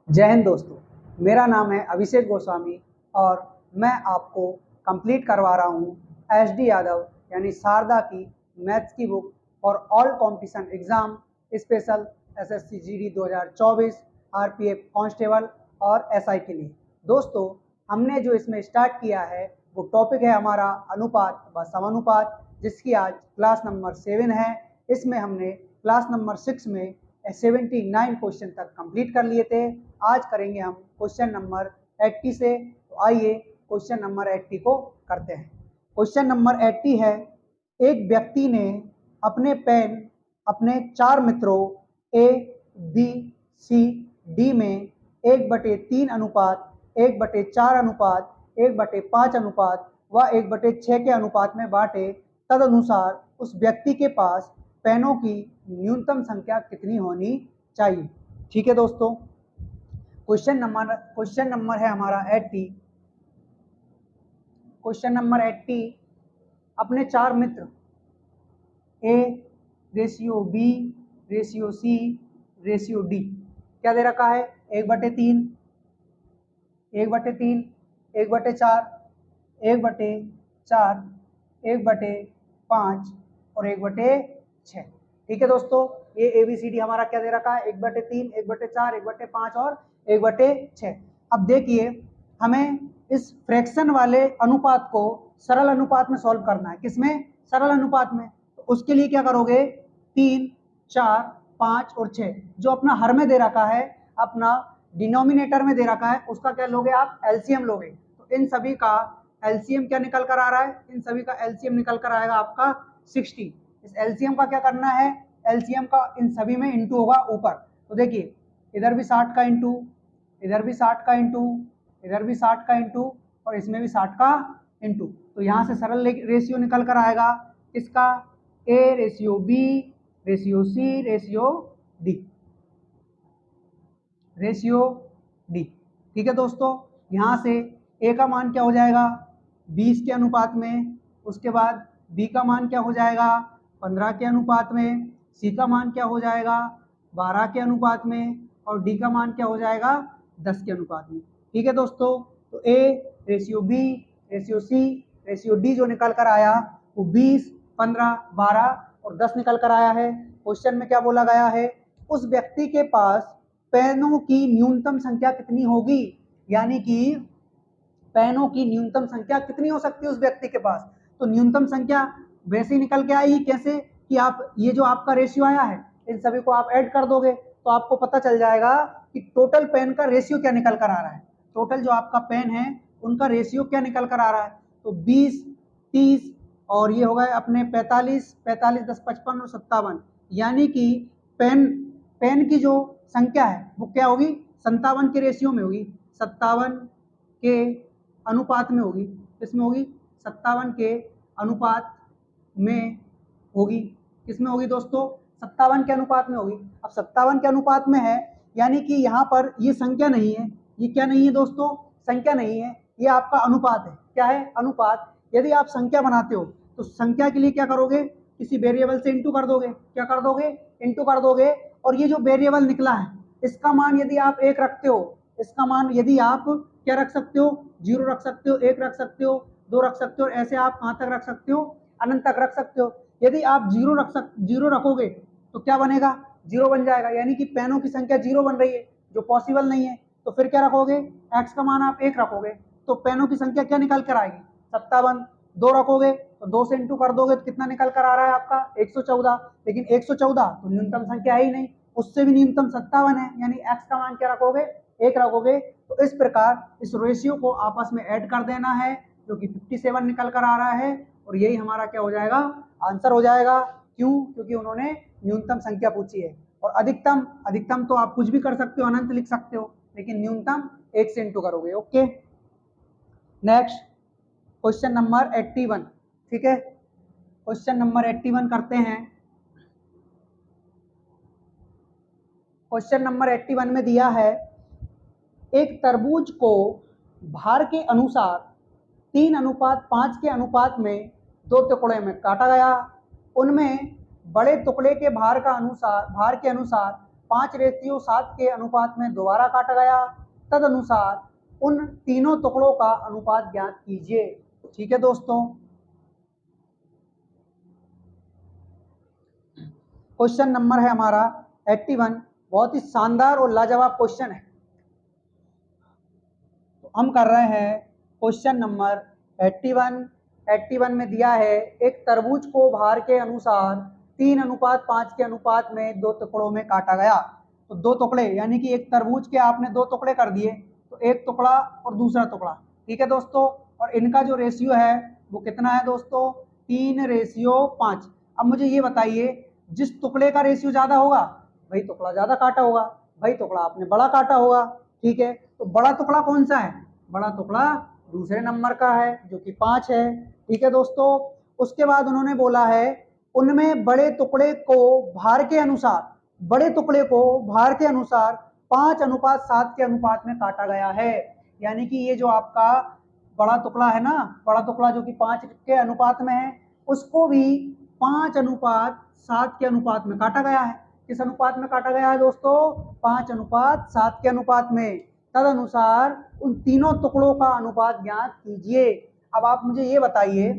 जय हिंद दोस्तों, मेरा नाम है अभिषेक गोस्वामी और मैं आपको कंप्लीट करवा रहा हूँ एसडी यादव यानी शारदा की मैथ्स की बुक और all competition exam special SSC GD 2024 RPF constable और एसआई के लिए। दोस्तों, हमने जो इसमें स्टार्ट किया है वो टॉपिक है हमारा अनुपात व समानुपात, जिसकी आज क्लास नंबर 7 है। इसमें हमने क्लास नंबर 6 में 79 क्वेश्चन तक कंप्लीट कर लिए थे। आज करेंगे हम क्वेश्चन नंबर 80 से। तो आइए क्वेश्चन नंबर 80 को करते हैं। क्वेश्चन नंबर 80 है, एक व्यक्ति ने अपने पेन अपने 4 मित्रों ए बी सी डी में 1/3 अनुपात 1/4 अनुपात 1/5 अनुपात व 1/6 के अनुपात में बांटे। तदनुसार उस व्यक्ति के पास पेनों की न्यूनतम संख्या कितनी होनी चाहिए। ठीक है दोस्तों, क्वेश्चन नंबर है हमारा 80। क्वेश्चन नंबर 80, अपने 4 मित्र A ratio B ratio C ratio D क्या दे रखा है? 1/3 1/3 1/4 1/4 1/5 और 1/6। ठीक है दोस्तों, ये ABCD हमारा क्या दे रखा है? 1/3 1/4 1/5 और 1/6। अब देखिए, हमें इस फ्रैक्शन वाले अनुपात को सरल अनुपात में सॉल्व करना है। किसमें? सरल अनुपात में। तो उसके लिए क्या करोगे? 3 4 5 और 6 जो अपना हर में दे रखा है, अपना डिनोमिनेटर में दे रखा है, उसका क्या लोगे आप? एलसीएम लोगे। तो इन सभी का एलसीएम क्या निकल कर आ रहा है? इन सभी का एलसीएम निकल कर आएगा आपका 60। इस एलसीएम का क्या करना है? एलसीएम का इन सभी में इंटू होगा ऊपर। तो देखिए, इधर भी 60 का इंटू, इधर भी 60 का इंटू, इधर भी 60 का इंटू और इसमें भी 60 का इंटू। तो यहाँ से सरल रेशियो निकल कर आएगा इसका A ratio B ratio C ratio D ratio D. ठीक है दोस्तों, यहाँ से ए का मान क्या हो जाएगा? 20 के अनुपात में। उसके बाद बी का मान क्या हो जाएगा? 15 के अनुपात में। सी का मान क्या हो जाएगा? 12 के अनुपात में। और डी का मान क्या हो जाएगा? 10 के अनुपात में। ठीक है दोस्तों, तो A ratio B ratio C ratio D जो निकल कर आया वो 20 15 12 और 10 निकल कर आया है। क्वेश्चन में क्या बोला गया है? उस व्यक्ति के पास पेनों की न्यूनतम संख्या कितनी होगी, यानी कि पेनों की न्यूनतम संख्या कितनी हो सकती है उस व्यक्ति के पास। तो न्यूनतम संख्या वैसे ही निकल के आएगी। कैसे? कि आप ये जो आपका रेशियो आया है इन सभी को आप ऐड कर दोगे तो आपको पता चल जाएगा कि टोटल पेन का रेशियो क्या निकल कर आ रहा है। टोटल जो आपका पेन है उनका रेशियो क्या निकल कर आ रहा है। तो 20 30 और ये हो गए अपने 45 45 10 55 और 57, यानी कि पेन की जो संख्या है वो क्या होगी? 57 के रेशियो में होगी, 57 के अनुपात में होगी। किसमें होगी? 57 के अनुपात में होगी। किसमें होगी दोस्तों? 57 के अनुपात में होगी। अब 57 के अनुपात में है, यानी कि यहाँ पर ये संख्या नहीं है। ये क्या नहीं है दोस्तों? संख्या नहीं है, ये आपका अनुपात है। क्या है? अनुपात। यदि आप संख्या बनाते हो तो संख्या के लिए क्या करोगे? किसी वेरिएबल से इंटू कर दोगे। क्या कर दोगे? इंटू कर दोगे। और ये जो वेरिएबल निकला है इसका मान यदि आप 1 रखते हो, इसका मान यदि आप क्या रख सकते हो? 0 रख सकते हो, 1 रख सकते हो, 2 रख सकते हो। ऐसे आप कहाँ तक रख सकते हो? अनंत तक रख सकते हो। यदि आप 0 रखोगे तो क्या बनेगा? 0 बन जाएगा, यानी कि पेनों की संख्या 0 बन रही है, जो पॉसिबल नहीं है। तो फिर क्या रखोगे? एक्स का मान आप 1 रखोगे तो पेनों की संख्या क्या निकल कर आएगी? 57। 2 रखोगे तो 2 से इंटू कर दोगे तो कितना निकल कर आ रहा है आपका? 114। लेकिन 114 तो न्यूनतम संख्या है ही नहीं, उससे भी न्यूनतम 57 है, यानी एक्स का मान क्या रखोगे? 1 रखोगे। तो इस प्रकार इस रेशियो को आपस में ऐड कर देना है, जो कि 57 निकल कर आ रहा है। और यही हमारा क्या हो जाएगा? आंसर हो जाएगा। क्यों? क्योंकि उन्होंने न्यूनतम संख्या पूछी है। और अधिकतम तो आप कुछ भी कर सकते हो, अनंत लिख सकते हो, लेकिन न्यूनतम 1 से इंटू करोगे। Okay, next question number 81। ठीक है, क्वेश्चन नंबर 81 करते हैं। क्वेश्चन नंबर 81 में दिया है, एक तरबूज को भार के अनुसार 3:5 के अनुपात में 2 टुकड़े में काटा गया। उनमें बड़े टुकड़े के भार के अनुसार 5:7 के अनुपात में दोबारा काटा गया, तदनुसार उन तीनों टुकड़ों का अनुपात ज्ञात कीजिए। ठीक है दोस्तों, क्वेश्चन नंबर है हमारा 81। बहुत ही शानदार और लाजवाब क्वेश्चन है। तो हम कर रहे हैं क्वेश्चन नंबर 81। 81 में दिया है एक तरबूज को भार के अनुसार 3:5 के अनुपात में 2 टुकड़ों में काटा गया। तो 2 टुकड़े यानी कि एक तरबूज के आपने 2 टुकड़े कर दिए, तो एक टुकड़ा और दूसरा टुकड़ा। ठीक है दोस्तों, और इनका जो रेशियो है वो कितना है दोस्तों, 3:5। अब मुझे ये बताइए, जिस टुकड़े का रेशियो ज्यादा होगा वही टुकड़ा ज्यादा काटा होगा, वही टुकड़ा आपने बड़ा काटा होगा। ठीक है, तो बड़ा टुकड़ा कौन सा है, बड़ा टुकड़ा दूसरे नंबर का है जो कि 5 है। ठीक है दोस्तों, उसके बाद उन्होंने बोला है उनमें बड़े टुकड़े को भार के अनुसार, बड़े टुकड़े को भार के अनुसार 5:7 के अनुपात में काटा गया है। यानी कि ये जो आपका बड़ा टुकड़ा है ना, बड़ा टुकड़ा जो कि 5 के अनुपात में है, उसको भी 5:7 के अनुपात में काटा गया है। किस अनुपात में काटा गया है दोस्तों, 5:7 के अनुपात में। तदनुसार उन तीनों टुकड़ों का अनुपात ज्ञात कीजिए। अब आप मुझे ये बताइए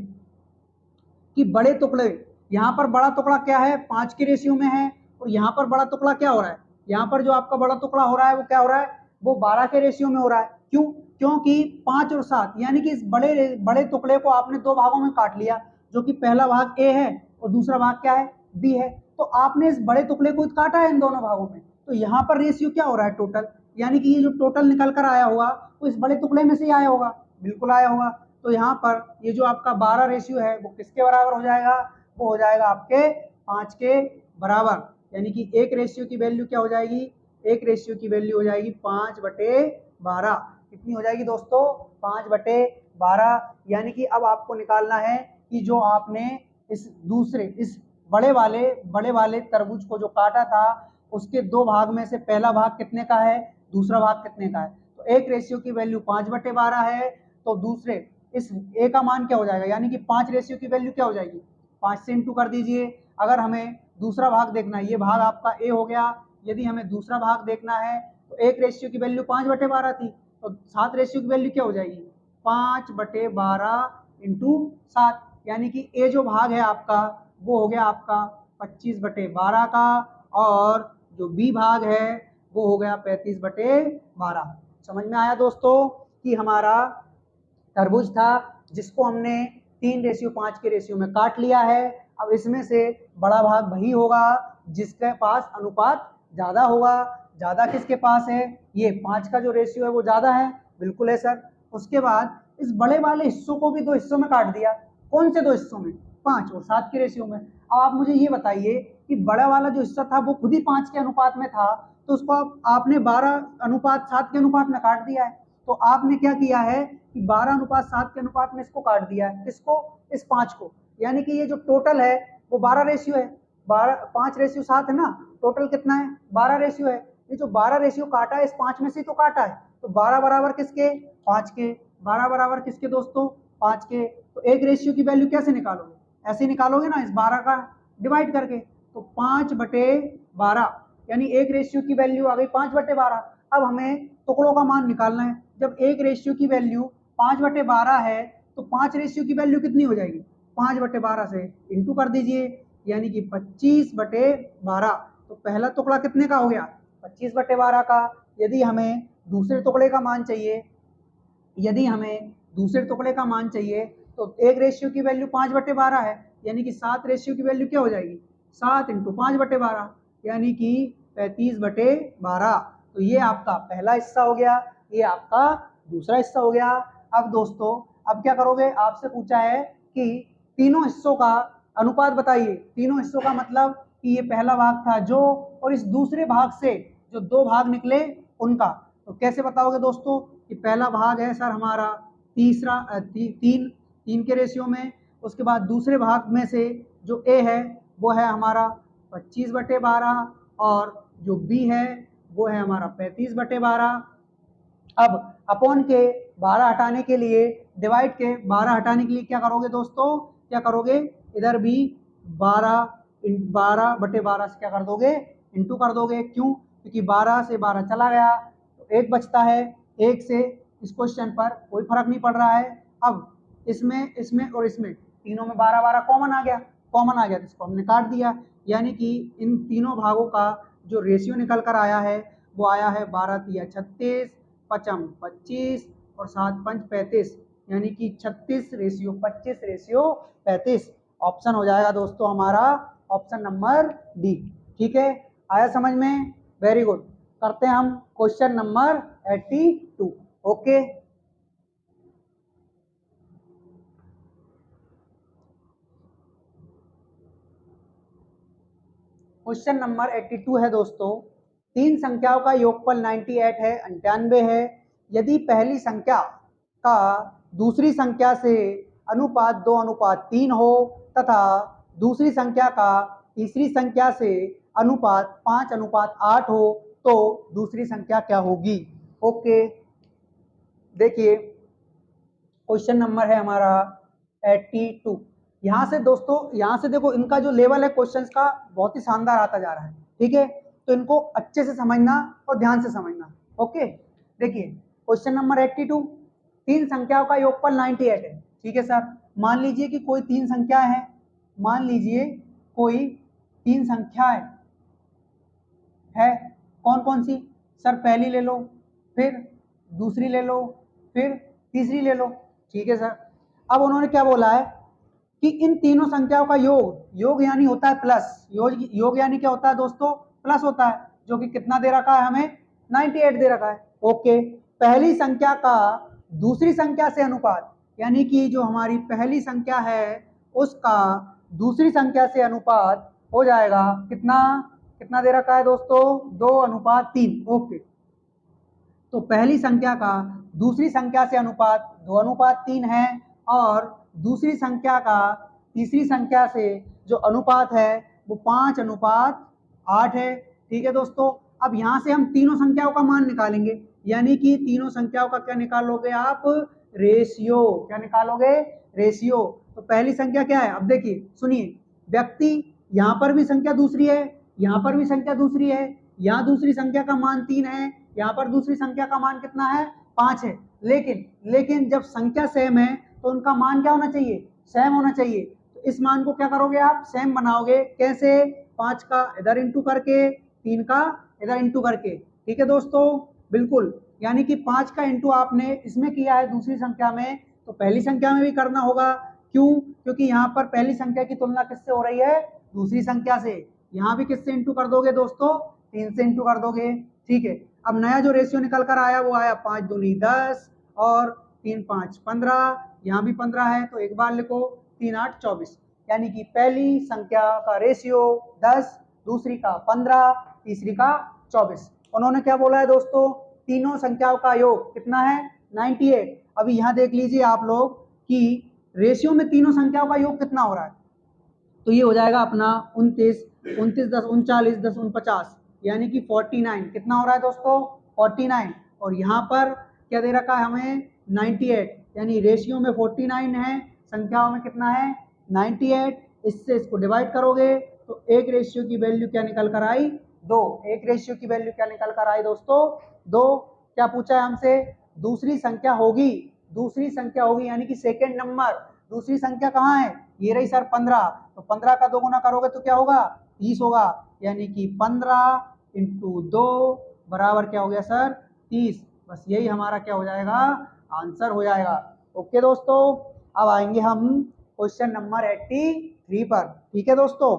कि बड़े टुकड़े, यहाँ पर बड़ा टुकड़ा क्या है, 5 के रेशियो में है, और यहाँ पर बड़ा टुकड़ा क्या हो रहा है, यहाँ पर जो आपका बड़ा टुकड़ा हो रहा है वो क्या हो रहा है, वो 12 के रेशियो में हो रहा है। क्यों, क्योंकि 5 और 7 यानी कि इस बड़े टुकड़े को आपने 2 भागों में काट लिया, जो कि पहला भाग ए है और दूसरा भाग क्या है, बी है। तो आपने इस बड़े टुकड़े को काटा है इन दोनों भागों में, तो यहाँ पर रेशियो क्या हो रहा है, टोटल। यानी कि ये जो टोटल निकल कर आया होगा वो इस बड़े टुकड़े में से ही आया होगा, बिल्कुल आया होगा। तो यहाँ पर ये जो आपका 12 रेशियो है वो किसके बराबर हो जाएगा, वो हो जाएगा आपके 5 के बराबर। यानी कि एक रेशियो की वैल्यू क्या हो जाएगी, एक रेशियो की वैल्यू हो जाएगी 5/12। कितनी हो जाएगी दोस्तों, 5/12। यानी कि अब आपको निकालना है कि जो आपने इस बड़े वाले तरबूज को जो काटा था उसके 2 भाग में से पहला भाग कितने का है, दूसरा भाग कितने का है। तो एक रेशियो की वैल्यू 5/12 है, तो दूसरे इस ए का मान क्या हो जाएगा, यानी कि 5 रेशियो की वैल्यू क्या हो जाएगी, 5 से इंटू कर दीजिए। अगर हमें दूसरा भाग देखना है, ये भाग आपका ए हो गया, यदि हमें दूसरा भाग देखना है तो एक रेशियो की वैल्यू 5/12 थी, तो 7 रेशियो की वैल्यू क्या हो जाएगी, 5/12 इंटू 7। यानी कि ए जो भाग है आपका वो हो गया आपका 25/12 का, और जो बी भाग है वो हो गया 35/12। समझ में आया दोस्तों कि हमारा तरबूज था जिसको हमने 3:5 के रेशियो में काट लिया है। अब इसमें से बड़ा भाग वही होगा जिसके पास अनुपात ज्यादा होगा। ज्यादा किसके पास है, ये 5 का जो रेशियो है वो ज्यादा है, बिल्कुल है सर। उसके बाद इस बड़े वाले हिस्सों को भी 2 हिस्सों में काट दिया। कौन से 2 हिस्सों में, 5 और 7 के रेशियो में। अब आप मुझे ये बताइए कि बड़ा वाला जो हिस्सा था वो खुद ही 5 के अनुपात में था, तो उसको आपने 12:7 के अनुपात में काट दिया है। तो आपने क्या किया है कि 12:7 के अनुपात में इसको काट दिया है, किसको, इस 5 को। यानी कि ये जो टोटल है वो 12 रेशियो है, 5:7 है ना, टोटल कितना है, 12 रेशियो है। ये जो 12 रेशियो काटा है इस 5 में से तो काटा है, तो 12 बराबर किसके, 5 के। 12 बराबर किसके दोस्तों, 5 के। तो एक रेशियो की वैल्यू कैसे निकालोगे, ऐसे निकालोगे ना, इस 12 का डिवाइड करके। तो 5/12 यानी एक रेशियो की वैल्यू आ गई 5/12। अब हमें टुकड़ों का मान निकालना है। जब एक रेशियो की वैल्यू 5/12 है तो 5 रेशियो की वैल्यू कितनी हो जाएगी, 5/12 से इंटू कर दीजिए, यानी कि 25/12। तो पहला टुकड़ा कितने का हो गया, 25/12 का। यदि हमें दूसरे टुकड़े का मान चाहिए, तो एक रेशियो की वैल्यू 5/12 है, यानी कि 7 रेशियो की वैल्यू क्या हो जाएगी, 7 इंटू 5/12, यानी कि 35/12। तो ये आपका पहला हिस्सा हो गया, ये आपका दूसरा हिस्सा हो गया। अब दोस्तों अब क्या करोगे, आपसे पूछा है कि तीनों हिस्सों का अनुपात बताइए। तीनों हिस्सों का मतलब कि ये पहला भाग था जो, और इस दूसरे भाग से जो 2 भाग निकले उनका। तो कैसे बताओगे दोस्तों कि पहला भाग है सर हमारा 3 के रेशियो में, उसके बाद दूसरे भाग में से जो ए है वो है हमारा 25/12, और जो बी है वो है हमारा 35/12। अब अपॉन के 12 हटाने के लिए, डिवाइड के 12 हटाने के लिए क्या करोगे दोस्तों, क्या करोगे, इधर भी 12/12 से क्या कर दोगे, इंटू कर दोगे। क्यों? क्योंकि 12 से 12 चला गया तो 1 बचता है। 1 से इस क्वेश्चन पर कोई फर्क नहीं पड़ रहा है। अब इसमें इसमें और इसमें तीनों में 12 12 कॉमन आ गया, कॉमन आ गया तो इसको हमने काट दिया। यानी कि इन तीनों भागों का जो रेशियो निकल कर आया है वो आया है 12 तिया 36, 5 25 और 7 5 35, यानी कि 36:25:35। ऑप्शन हो जाएगा दोस्तों हमारा ऑप्शन नंबर डी। ठीक है, आया समझ में? Very good. करते हैं हम question number 82। Okay, question number 82 है दोस्तों। तीन संख्याओं का योगफल 98 है, 98 है। यदि पहली संख्या का दूसरी संख्या से अनुपात 2:3 हो तथा दूसरी संख्या का तीसरी संख्या से अनुपात 5:8 हो तो दूसरी संख्या क्या होगी? ओके, देखिए क्वेश्चन नंबर है हमारा 82। यहाँ से दोस्तों, यहाँ से देखो इनका जो लेवल है क्वेश्चंस का बहुत ही शानदार आता जा रहा है। ठीक है, तो इनको अच्छे से समझना और ध्यान से समझना। ओके, देखिए क्वेश्चन नंबर 82, तीन संख्याओं का योगफल 98 है। ठीक है सर, मान लीजिए कि कोई तीन संख्या है, मान लीजिए कोई तीन संख्याएं है। कौन कौन सी? सर पहली ले लो, फिर दूसरी ले लो, फिर तीसरी ले लो। ठीक है सर, अब उन्होंने क्या बोला है कि इन तीनों संख्याओं का योग, योग यानी होता है प्लस, योग यानी क्या होता है दोस्तों? प्लस होता है, जो कि कितना दे रखा है हमें? 98 दे रखा है। ओके, पहली संख्या का दूसरी संख्या से अनुपात, यानी कि जो हमारी पहली संख्या है उसका दूसरी संख्या से अनुपात हो जाएगा कितना? कितना दे रखा है दोस्तों? 2:3। ओके, तो पहली संख्या का दूसरी संख्या से अनुपात 2:3 है और दूसरी संख्या का तीसरी संख्या से जो अनुपात है वो 5:8 है। ठीक है दोस्तों, अब यहाँ से हम तीनों संख्याओं का मान निकालेंगे, यानी कि तीनों संख्याओं का क्या निकालोगे आप? रेशियो। क्या निकालोगे? रेशियो। तो पहली संख्या क्या है? अब देखिए सुनिए, व्यक्ति, यहाँ पर भी संख्या दूसरी है, यहाँ पर भी संख्या दूसरी है, यहाँ दूसरी संख्या का मान 3 है, यहाँ पर दूसरी संख्या का मान कितना है? 5 है। लेकिन जब संख्या सेम है तो उनका मान क्या होना चाहिए? सेम होना चाहिए। तो इस मान को क्या करोगे आप? सेम बनाओगे। कैसे? 5 का इधर इंटू करके, 3 का इधर इंटू करके। ठीक है दोस्तों, बिल्कुल, यानी कि 5 का इंटू आपने इसमें किया है दूसरी संख्या में, तो पहली संख्या में भी करना होगा। क्यों? क्योंकि यहाँ पर पहली संख्या की तुलना किससे हो रही है? दूसरी संख्या से। यहाँ भी किससे इंटू कर दोगे दोस्तों? 3 से इंटू कर दोगे। ठीक है, अब नया जो रेशियो निकल कर आया वो आया 5 दूनी 10 और 3 5 15, यहाँ भी 15 है तो एक बार लिखो, 3 8 24, यानी कि पहली संख्या का रेशियो 10, दूसरी का 15, तीसरी का 24। उन्होंने क्या बोला है दोस्तों? तीनों संख्याओं का योग कितना है? 98। अभी यहाँ देख लीजिए आप लोग कि रेशियो में तीनों संख्याओं का योग कितना हो रहा है, तो ये हो जाएगा अपना 29, 29 10 39 10 49, यानी कि 49। कितना हो रहा है दोस्तों? 49। और यहाँ पर क्या दे रखा है हमें? 98, यानी रेशियो में 49 है, संख्याओं में कितना है? 98। इससे इसको डिवाइड करोगे तो एक रेशियो की वैल्यू क्या निकल कर आई? 2। एक रेशियो की वैल्यू क्या निकल कर आई दोस्तों? 2। क्या पूछा है हमसे? दूसरी संख्या होगी, दूसरी संख्या होगी, यानी कि सेकेंड नंबर। दूसरी संख्या कहाँ है? ये रही सर 15, तो 15 का 2 गुना करोगे तो क्या होगा? 30 होगा, यानी कि 15 इंटू 2 बराबर क्या हो गया सर? 30। बस यही हमारा क्या हो जाएगा? आंसर हो जाएगा। ओके दोस्तों, अब आएंगे हम क्वेश्चन नंबर 83 पर। ठीक है दोस्तों,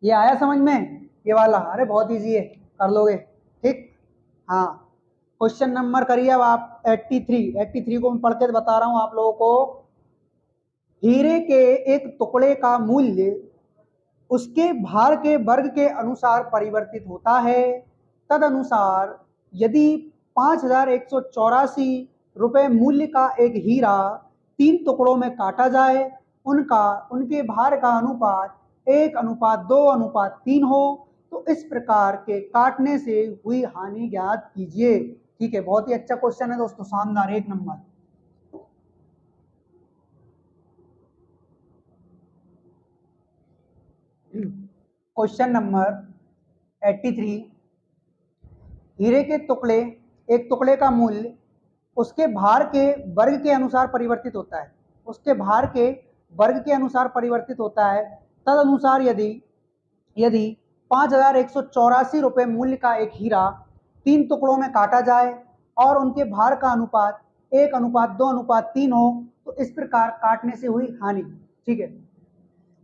ये आया समझ में? ये वाला अरे बहुत इजी है, कर लोगे। ठीक, हाँ, क्वेश्चन नंबर करिए अब आप 83। 83 को मैं पढ़ के बता रहा हूं आप लोगों को। हीरे के एक टुकड़े का मूल्य उसके भार के वर्ग के अनुसार परिवर्तित होता है। तदनुसार यदि 5,184 रुपये मूल्य का एक हीरा 3 टुकड़ों में काटा जाए, उनके भार का अनुपात 1:2:3 हो, तो इस प्रकार के काटने से हुई हानि ज्ञात कीजिए। ठीक है, बहुत ही अच्छा क्वेश्चन है दोस्तों, शानदार, 1 नंबर। क्वेश्चन नंबर 83, हीरे के टुकड़े, एक टुकड़े का मूल्य उसके भार के वर्ग के अनुसार परिवर्तित होता है, उसके भार के वर्ग के अनुसार परिवर्तित होता है। तद अनुसार यदि 5,184 रुपये मूल्य का एक हीरा 3 टुकड़ों में काटा जाए और उनके भार का अनुपात 1:2:3 हो तो इस प्रकार काटने से हुई हानि। ठीक है,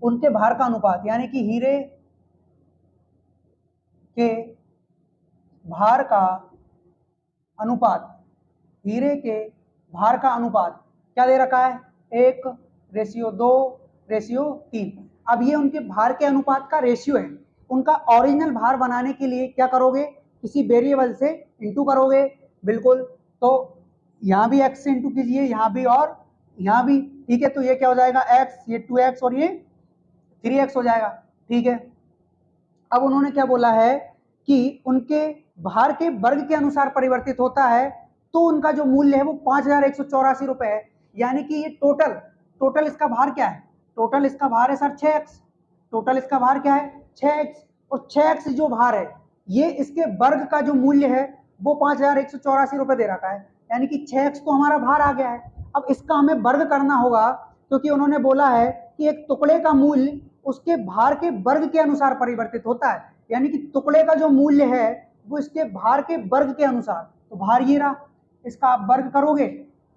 उनके भार का अनुपात यानी कि हीरे के भार का अनुपात, हीरे के भार का अनुपात क्या दे रखा है, 1:2:3। अब ये उनके भार के अनुपात का रेशियो है। उनका ओरिजिनल भार बनाने के लिए क्या करोगे, किसी वेरिएबल से इंटू करोगे। बिल्कुल, तो यहाँ भी x से इंटू कीजिए, यहाँ भी और यहाँ भी। ठीक है, तो ये क्या हो जाएगा x, ये 2x और ये 3x हो जाएगा। ठीक है, अब उन्होंने क्या बोला है कि उनके भार के वर्ग के अनुसार परिवर्तित होता है, तो उनका जो मूल्य है वो 5,184 रुपए है। यानी कि ये टोटल इसका भार क्या है, टोटल इसका भार है सर 6x, टोटल इसका भार क्या है 6x, और 6x जो भार है ये इसके वर्ग का जो मूल्य है वो 5,184 रुपए दे रखा है। यानी कि 6x तो हमारा भार आ गया है। अब इसका हमें वर्ग करना होगा, क्योंकि उन्होंने बोला है कि एक टुकड़े का मूल्य उसके भार के वर्ग के अनुसार परिवर्तित होता है। यानी कि टुकड़े का जो मूल्य है वो इसके भार के वर्ग के अनुसार, तो भार ये रहा, इसका आप वर्ग करोगे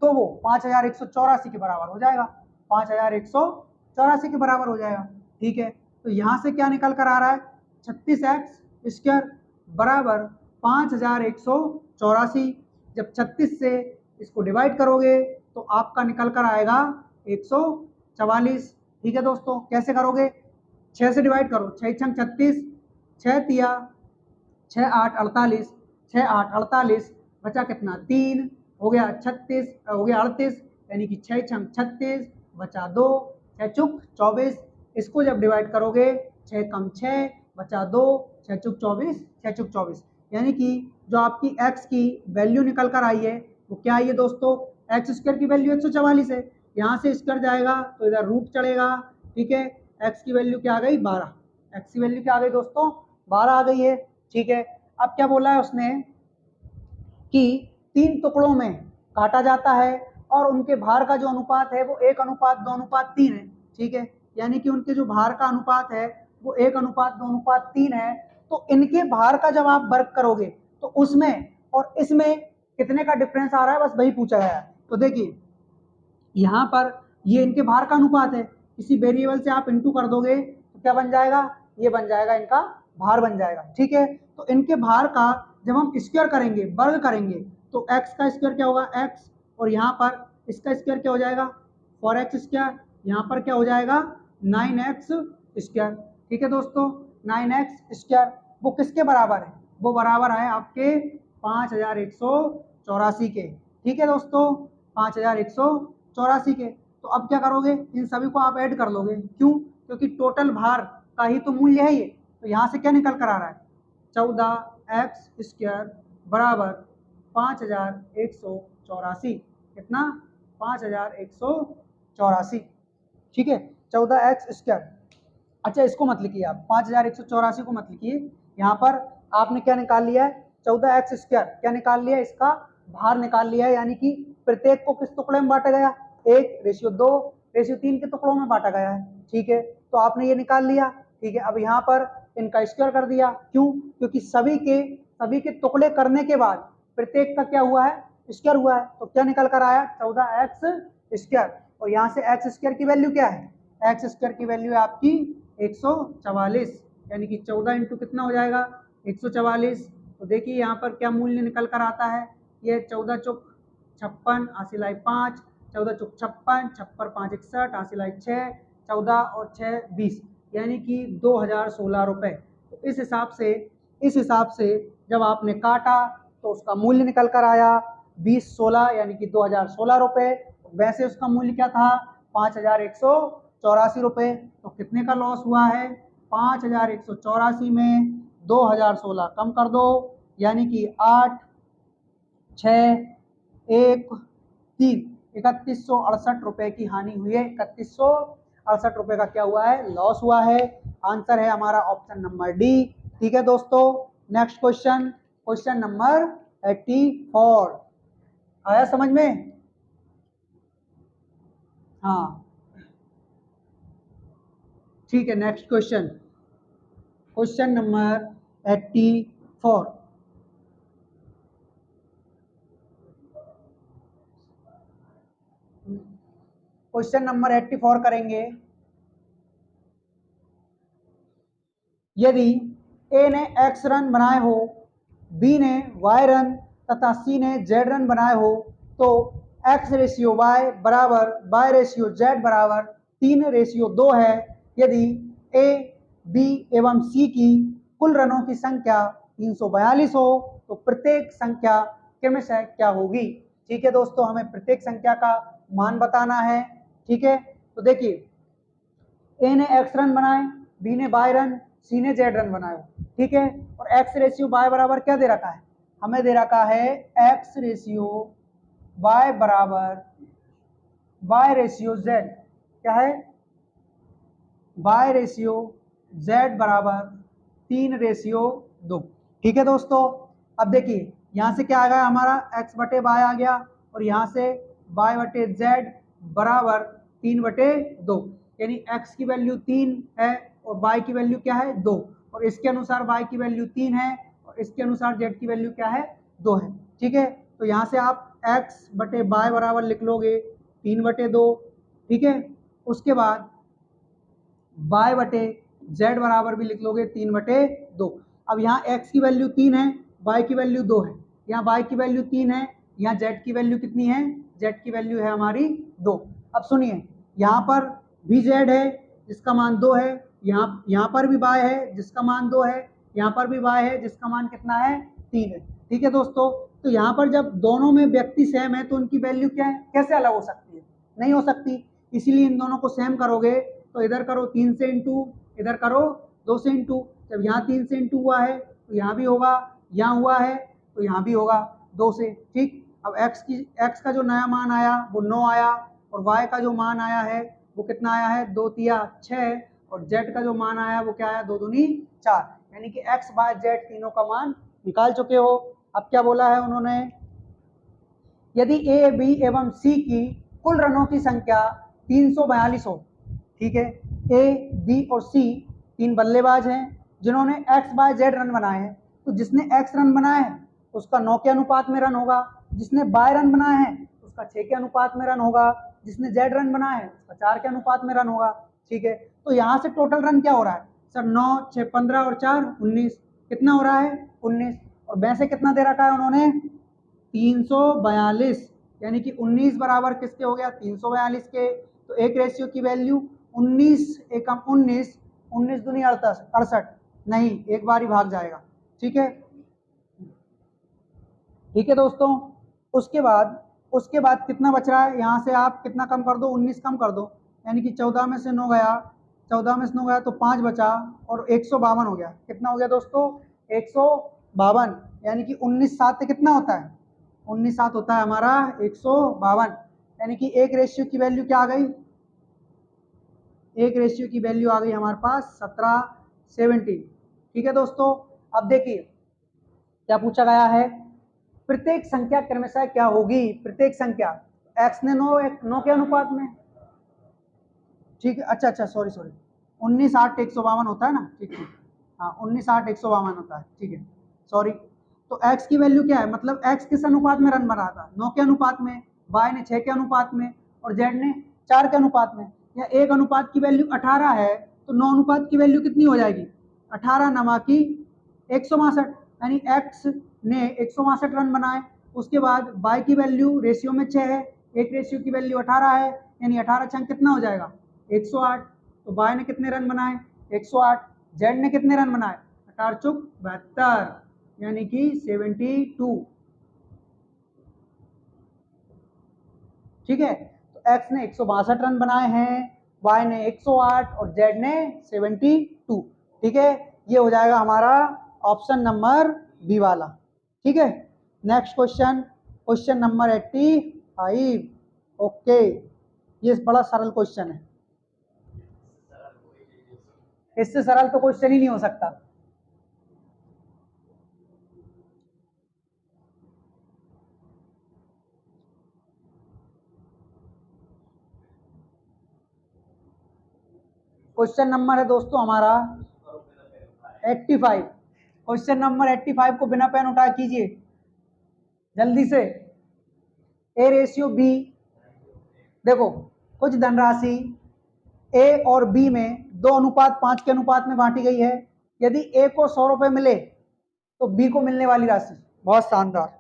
तो वो 5,184 के बराबर हो जाएगा, 5,184 के बराबर हो जाएगा। ठीक है, तो यहाँ से क्या निकल कर आ रहा है, 36x² बराबर 5,184। जब 36 से इसको डिवाइड करोगे तो आपका निकल कर आएगा 144। ठीक है दोस्तों, कैसे करोगे, 6 से डिवाइड करो, 6 छंग 36, 6 तिया 6 8 48, 6 8 48, बचा कितना 3, हो गया 36, हो गया 38, यानी कि 6 छंग 36 बचा 2, 6 चुक 24। इसको जब डिवाइड करोगे 6 कम 6 बचा 2, 6 चुक 24, 6 चुक 24, यानी कि जो आपकी x की वैल्यू निकल कर आई है वो क्या आई है दोस्तों, x² की वैल्यू 144 है। यहाँ से स्क्वायर जाएगा तो इधर रूट चढ़ेगा। ठीक है, x की वैल्यू क्या आ गई 12, x की वैल्यू क्या आ गई दोस्तों 12 आ गई है। ठीक है, अब क्या बोला है उसने कि 3 टुकड़ों में काटा जाता है और उनके भार का जो अनुपात है वो 1:2:3 है। ठीक है, यानी कि उनके जो भार का अनुपात है वो 1:2:3 है। तो इनके भार का जब आप वर्ग करोगे तो उसमें और इसमें कितने का डिफरेंस आ रहा है, बस वही पूछा गया है। तो देखिए यहाँ पर ये इनके भार का अनुपात है, किसी वेरिएबल से आप इंटू कर दोगे तो क्या बन जाएगा, ये बन जाएगा इनका भार बन जाएगा। ठीक है, तो इनके भार का जब हम स्क्वायर करेंगे, वर्ग करेंगे, तो x का स्क्वायर क्या होगा x, और यहाँ पर इसका स्क्वायर क्या हो जाएगा 4x², यहाँ पर क्या हो जाएगा 9x²। ठीक है दोस्तों, 9x², वो किसके बराबर है, वो बराबर है आपके 5,184 के। ठीक है दोस्तों, 5,184 के। तो अब क्या करोगे, इन सभी को आप ऐड कर लोगे, क्यों, क्योंकि टोटल भार का ही तो मूल्य है ये। तो यहाँ से क्या निकल कर आ रहा है 14x² बराबर 5,184, कितना 5,184। ठीक है, 14x²। अच्छा, इसको मत लिखिए आप, 5,184 को मत लिखिए, यहाँ पर आपने क्या निकाल लिया है 14x², क्या निकाल लिया, इसका भार निकाल लिया है। यानी कि प्रत्येक को किस टुकड़े में बांटा गया, 1:2:3 के टुकड़ों में बांटा गया है। ठीक है, तो आपने ये निकाल लिया। ठीक है, अब यहाँ पर इनका स्क्वायर कर दिया, क्यों, क्योंकि सभी के टुकड़े करने के बाद प्रत्येक का क्या हुआ है, स्क्वायर हुआ है। तो क्या निकल कर आया 14x², और यहाँ से x² की वैल्यू क्या है, x² की वैल्यू है आपकी 144, यानी कि 14 इंटू कितना हो जाएगा 144। तो देखिए यहाँ पर क्या मूल्य निकल कर आता है, ये 14 चुक 56, 80/5, 14 चुक 56, 56 5 61, 80/6, 14 और 6 20, यानी कि 2,016 रुपये। तो इस हिसाब से जब आपने काटा तो उसका मूल्य निकल कर आया 2016, यानी कि 2,016 रुपये। वैसे उसका मूल्य क्या था 5,184 रुपये। तो कितने का लॉस हुआ है, 5,184 में 2,016 कम कर दो, यानी कि 8 6 1 3, 3,168 रुपये की हानि हुई है, 3,168 68 रुपए का क्या हुआ है, लॉस हुआ है। आंसर है हमारा ऑप्शन नंबर डी। ठीक है दोस्तों, नेक्स्ट क्वेश्चन, क्वेश्चन नंबर 84 आया समझ में? हाँ ठीक है, next question, question number 84। Question number 84 करेंगे। यदि ए ने x रन बनाए हो, बी ने y रन तथा सी ने z रन बनाए हो, तो x रेशियो y बराबर y रेशियो z बराबर 3:2 है। यदि ए, बी एवं सी की कुल रनों की संख्या 342 हो, तो प्रत्येक संख्या क्रमशः क्या होगी? ठीक है दोस्तों, हमें प्रत्येक संख्या का मान बताना है। ठीक है, तो देखिए, ए ने x रन बनाए, बी ने y रन, सी ने z रन बनाए। ठीक है, और x रेशियो y बराबर क्या दे रखा है? हमें दे रखा है x रेशियो y बराबर y रेशियो z। क्या है? y रेशियो z बराबर 3:2। ठीक है दोस्तों, अब देखिए यहाँ से क्या आ गया हमारा, x बटे y आ गया, और यहाँ से y बटे z बराबर 3/2, यानी x की वैल्यू 3 है और y की वैल्यू क्या है, 2, और इसके अनुसार y की वैल्यू 3 है और इसके अनुसार z की वैल्यू क्या है, 2 है। ठीक है, तो यहाँ से आप x बटे y बराबर लिख लोगे 3/2। ठीक है, उसके बाद y बटे z बराबर भी लिख लोगे 3/2। अब यहाँ x की वैल्यू 3 है, y की वैल्यू 2 है, यहाँ y की वैल्यू 3 है, यहाँ z की वैल्यू कितनी है, z की वैल्यू है हमारी 2। अब सुनिए, यहाँ पर भी z है जिसका मान 2 है, यहाँ पर भी y है जिसका मान 2 है, यहाँ पर भी y है जिसका मान कितना है, 3 है। ठीक है दोस्तों, तो यहाँ पर जब दोनों में व्यक्ति सेम है तो उनकी वैल्यू क्या है, कैसे अलग हो सकती है, नहीं हो सकती। इसीलिए इन दोनों को सेम करोगे तो इधर करो 3 से इंटू, इधर करो 2 से इंटू। जब यहाँ 3 से इंटू हुआ है तो यहाँ भी होगा, यहाँ हुआ है तो यहाँ भी होगा 2 से। ठीक, अब x का जो नया मान आया वो 9 आया, और y का जो मान आया है वो कितना आया है, 2 तिया 6, और z का जो मान आया वो क्या आया, 2 दूनी 4, यानी कि x बाय z तीनों का मान निकाल चुके हो। अब क्या बोला है उन्होंने, यदि ए, बी एवं सी की कुल रनों की संख्या 342 हो। ठीक है, ए, बी और सी 3 बल्लेबाज हैं जिन्होंने x बाय z रन बनाए हैं, तो जिसने x रन बनाए हैं उसका 9 के अनुपात में रन होगा, जिसने y रन बनाए हैं उसका 6 के अनुपात में रन होगा, जिसने z रन बनाए हैं उसका 4 के अनुपात में रन होगा। ठीक है, तो यहाँ से टोटल रन क्या हो रहा है सर, 9, 6, 15 और 4 19, कितना हो रहा है, 19, और वैसे कितना दे रखा है उन्होंने, 342, यानी कि 19 बराबर किसके हो गया, 342 के। तो एक रेशियो की वैल्यू 19 एकम 19, 19 दूनी 68, नहीं एक बार ही भाग जाएगा। ठीक है, ठीक है दोस्तों, उसके बाद कितना बच रहा है, यहाँ से आप कितना कम कर दो, 19 कम कर दो, यानी कि 14 में से 9 गया, 14 में से 9 गया तो 5 बचा, और 152 हो गया। कितना हो गया दोस्तों, 152, यानी कि 19 7 से कितना होता है, 19 7 होता है हमारा 152, यानी कि एक रेशियो की वैल्यू क्या आ गई, एक रेशियो की वैल्यू आ गई हमारे पास 17:17। ठीक है दोस्तों, अब देखिए क्या पूछा गया है, प्रत्येक संख्या क्रमशः क्या होगी, प्रत्येक संख्या, x ने 9 के अनुपात में। ठीक है, अच्छा सॉरी 19 8 152 होता है ना, ठीक है, हाँ 19 8 152 होता है। ठीक है, सॉरी, तो x की वैल्यू क्या है, मतलब x किस अनुपात में रन बना था, 9 के अनुपात में, y ने 6 के अनुपात में, और z ने 4 के अनुपात में। या एक अनुपात की वैल्यू 18 है तो 9 अनुपात की वैल्यू कितनी हो जाएगी, 18 नमा की 162, यानी x ने 162 रन बनाए। उसके बाद y की वैल्यू रेशियो में 6 है, एक रेशियो की वैल्यू 18 है, यानी 18 छंग कितना हो जाएगा, 108। तो y ने कितने रन बनाए, 108, z ने कितने रन बनाए, 18 चुक 72, यानी कि 72। ठीक है, तो x ने 162 रन बनाए हैं, y ने 108 और z ने 72। ठीक है, ये हो जाएगा हमारा ऑप्शन नंबर बी वाला। ठीक है, next question, question number 85। Okay, ये बड़ा सरल क्वेश्चन है। इससे सरल तो क्वेश्चन ही नहीं हो सकता। क्वेश्चन नंबर है दोस्तों हमारा 85। क्वेश्चन नंबर 85 को बिना पेन उठा कीजिए जल्दी से। ए रेशियो बी, देखो कुछ धनराशि ए और बी में 2:5 के अनुपात में बांटी गई है। यदि ए को 100 रुपए मिले तो बी को मिलने वाली राशि, बहुत शानदार,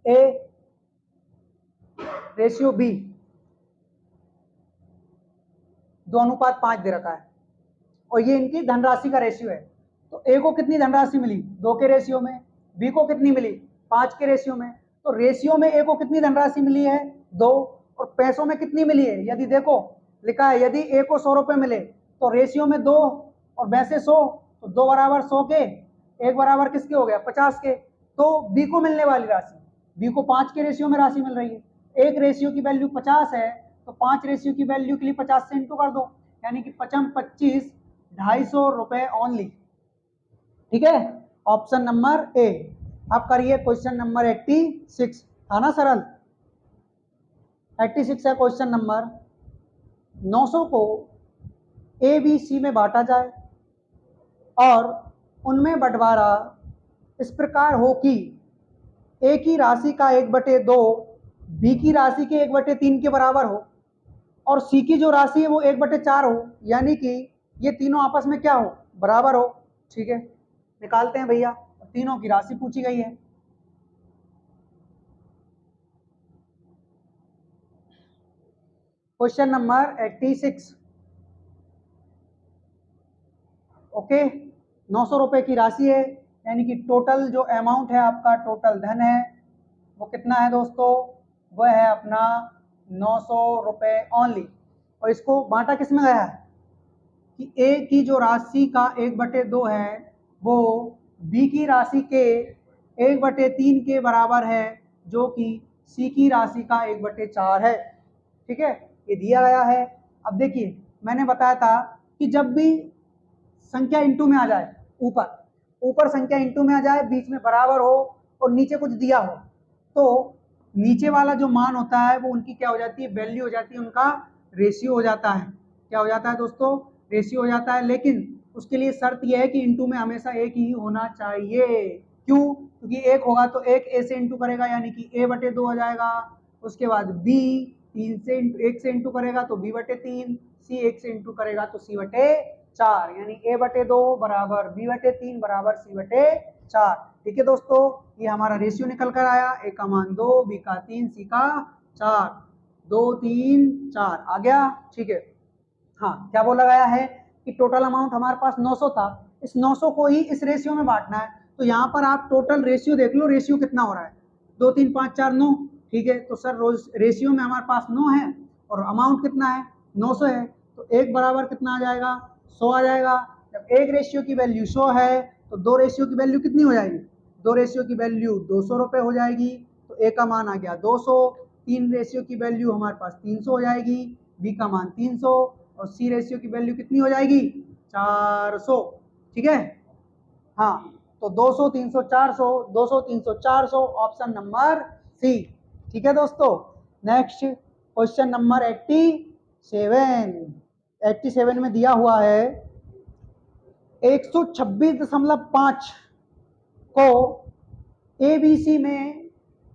ए रेशियो बी 2:5 दे रखा है और ये इनकी धनराशि का रेशियो है। तो ए को कितनी धनराशि मिली 2 के रेशियो में, बी को कितनी मिली 5 के रेशियो में। तो रेशियो में ए को कितनी धनराशि मिली है 2, और पैसों में कितनी मिली है, यदि देखो लिखा है यदि ए को 100 रुपए मिले तो रेशियो में 2 और वैसे 100, तो 2 बराबर 100 के, 1 बराबर किसके हो गया 50 के। तो बी को मिलने वाली राशि, बी को 5 के रेशियो में राशि मिल रही है। एक रेशियो की वैल्यू 50 है तो 5 रेशियो की वैल्यू के लिए 50 से इंटू कर दो, यानी कि 55 25 250 रुपए ओनली। ठीक है, ऑप्शन नंबर ए। अब करिए क्वेश्चन नंबर 86, था ना सरल। 86 है क्वेश्चन नंबर। 900 को ए बी सी में बांटा जाए और उनमें बंटवारा इस प्रकार हो कि ए की राशि का 1/2 बी की राशि के 1/3 के बराबर हो और सी की जो राशि है वो 1/4 हो, यानी कि ये तीनों आपस में क्या हो बराबर हो। ठीक है, निकालते हैं भैया, तीनों की राशि पूछी गई है। Question number 86। ओके, 900 रुपए की राशि है, यानी कि टोटल जो अमाउंट है आपका, टोटल धन है वो कितना है दोस्तों, वह है अपना 900 रुपए ओनली। और इसको बांटा किस में गया है कि ए की जो राशि का 1/2 है वो बी की राशि के 1/3 के बराबर है, जो कि सी की राशि का 1/4 है। ठीक है, ये दिया गया है। अब देखिए मैंने बताया था कि जब भी संख्या इंटू में आ जाए, ऊपर संख्या इंटू में आ जाए, बीच में बराबर हो और नीचे कुछ दिया हो, तो नीचे वाला जो मान होता है वो उनकी क्या हो जाती है, वैल्यू हो जाती है, उनका रेशियो हो जाता है। क्या हो जाता है दोस्तों, रेशियो हो जाता है। लेकिन उसके लिए शर्त यह है कि इंटू में हमेशा एक ही होना चाहिए। क्यों, क्योंकि एक होगा तो एक ए से इंटू करेगा, यानी कि a/2 हो जाएगा। उसके बाद बी 1 से इंटू करेगा तो b/3, सी 1 से इंटू करेगा तो c/4, यानी a/2 बराबर b/3 बराबर c/4। ठीक है दोस्तों, ये हमारा रेशियो निकल कर आया, ए का मान 2, बी का 3, सी का 4, 2 3 4 आ गया। ठीक है, हाँ क्या बोला गया है कि टोटल अमाउंट हमारे पास 900 था, इस 900 को ही इस रेशियो में बांटना है। तो यहाँ पर आप टोटल रेशियो देख लो, रेशियो कितना हो रहा है 2 3 5 4 9। ठीक है, तो सर रोज रेशियो में हमारे पास 9 है और अमाउंट कितना है 900 है, तो एक बराबर कितना आ जाएगा 100 आ जाएगा। जब एक रेशियो की वैल्यू 100 है तो दो रेशियो की वैल्यू कितनी हो जाएगी, दो रेशियो की वैल्यू 200 रुपए हो जाएगी, तो ए का मान आ गया 200। तीन रेशियो की वैल्यू हमारे पास 300 हो जाएगी, बी का मान 300, और सी रेशियो की वैल्यू कितनी हो जाएगी 400। ठीक है, हाँ तो 200 300 400, 200 300 400, ऑप्शन नंबर सी। ठीक है दोस्तों, नेक्स्ट क्वेश्चन नंबर 87 में दिया हुआ है 126.5 को ABC में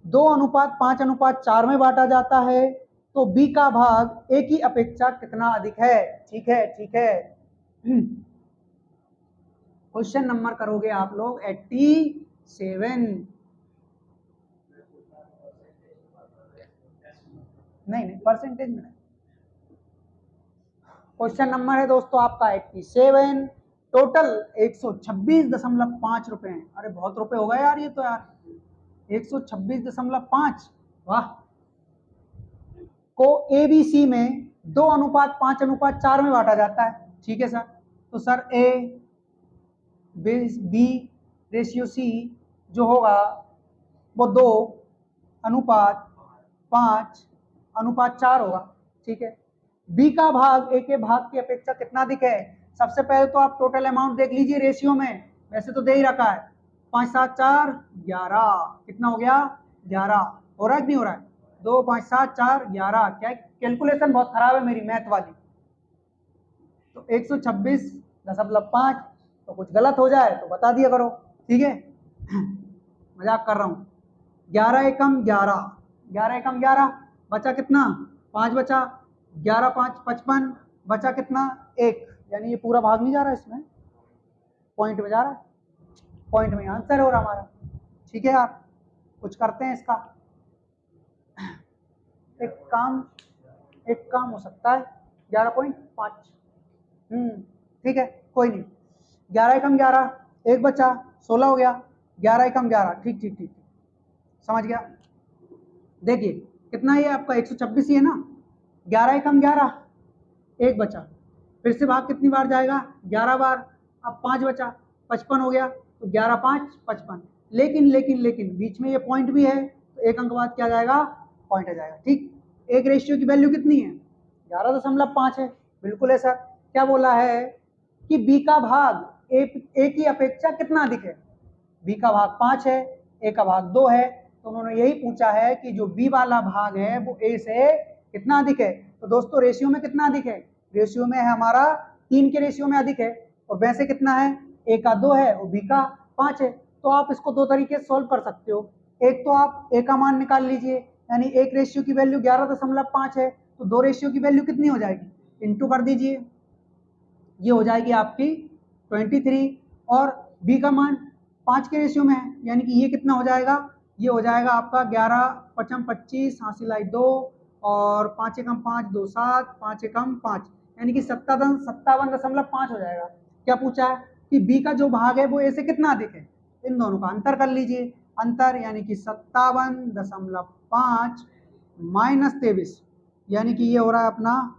2:5:4 में बांटा जाता है, तो B का भाग A की अपेक्षा कितना अधिक है। ठीक है, ठीक है, क्वेश्चन नंबर करोगे आप लोग 87। नहीं परसेंटेज में। क्वेश्चन नंबर है दोस्तों आपका 87, टोटल 126.5 रुपए हैं। अरे बहुत रुपए हो गए यार ये तो यार, 126.5, वाह। को ABC में 2:5:4 में बांटा जाता है। ठीक है सर, तो sir A B ratio C जो होगा वो 2:5:4 होगा। ठीक है, बी का भाग ए के भाग की अपेक्षा कितना अधिक है? सबसे पहले तो आप टोटल अमाउंट देख लीजिए रेशियो में, वैसे तो दे ही रखा है 5 7 4 11, कितना हो गया 11, हो रहा है कि नहीं हो रहा है? 2 5 7 4 11, क्या कैलकुलेशन बहुत खराब है मेरी मैथ वाली, तो 126.5, तो कुछ गलत हो जाए तो बता दिया करो, ठीक है। मजाक कर रहा हूँ। 11 एकम 11, 11 एकम 11, बचा कितना 5 बचा, 11 5 55, बचा कितना 1, यानी ये पूरा भाग नहीं जा रहा है, इसमें पॉइंट में जा रहा है, पॉइंट में आंसर हो रहा हमारा, ठीक है यार। कुछ करते हैं इसका, एक काम हो सकता है 11.5, ठीक है कोई नहीं। 11 एकम 11, एक बचा 16 हो गया, 11 एकम 11, ठीक ठीक ठीक, समझ गया। देखिए कितना ये आपका 126 ही है ना, 11 एकम 11, एक बचा, फिर से भाग कितनी बार जाएगा 11 बार, अब 5 बचा 55 हो गया, तो 11 5 55, लेकिन लेकिन लेकिन बीच में ये पॉइंट भी है, तो एक अंक बाद क्या जाएगा पॉइंट आ जाएगा, ठीक। एक रेशियो की वैल्यू कितनी है 11.5 है, बिल्कुल है सर। क्या बोला है कि बी का भाग ए की अपेक्षा कितना अधिक है? बी का भाग 5 है, ए का भाग 2 है, तो उन्होंने यही पूछा है कि जो बी वाला भाग है वो ए से कितना अधिक है। तो दोस्तों रेशियो में कितना अधिक है? रेशियो में है हमारा 3 के रेशियो में अधिक है, और वैसे कितना है ए का 2 है और बी का 5 है। तो आप इसको दो तरीके से सॉल्व कर सकते हो, एक तो आप ए का मान निकाल लीजिए, यानी एक रेशियो की वैल्यू 11.5 है, तो दो रेशियो की वैल्यू कितनी हो जाएगी, इंटू कर दीजिए, ये हो जाएगी आपकी 23, और बी का मान 5 के रेशियो में है, यानी कि ये कितना हो जाएगा, ये हो जाएगा आपका 11 पचम 25, हासिल आई 2, और 5 एकम 5 2 7, 5 एकम 5, यानी कि 57.5 हो जाएगा। क्या पूछा है कि बी का जो भाग है वो ए से कितना अधिक है, इन दोनों का अंतर कर लीजिए, अंतर यानी कि 57.5 माइनस 23, यानी कि ये हो रहा है अपना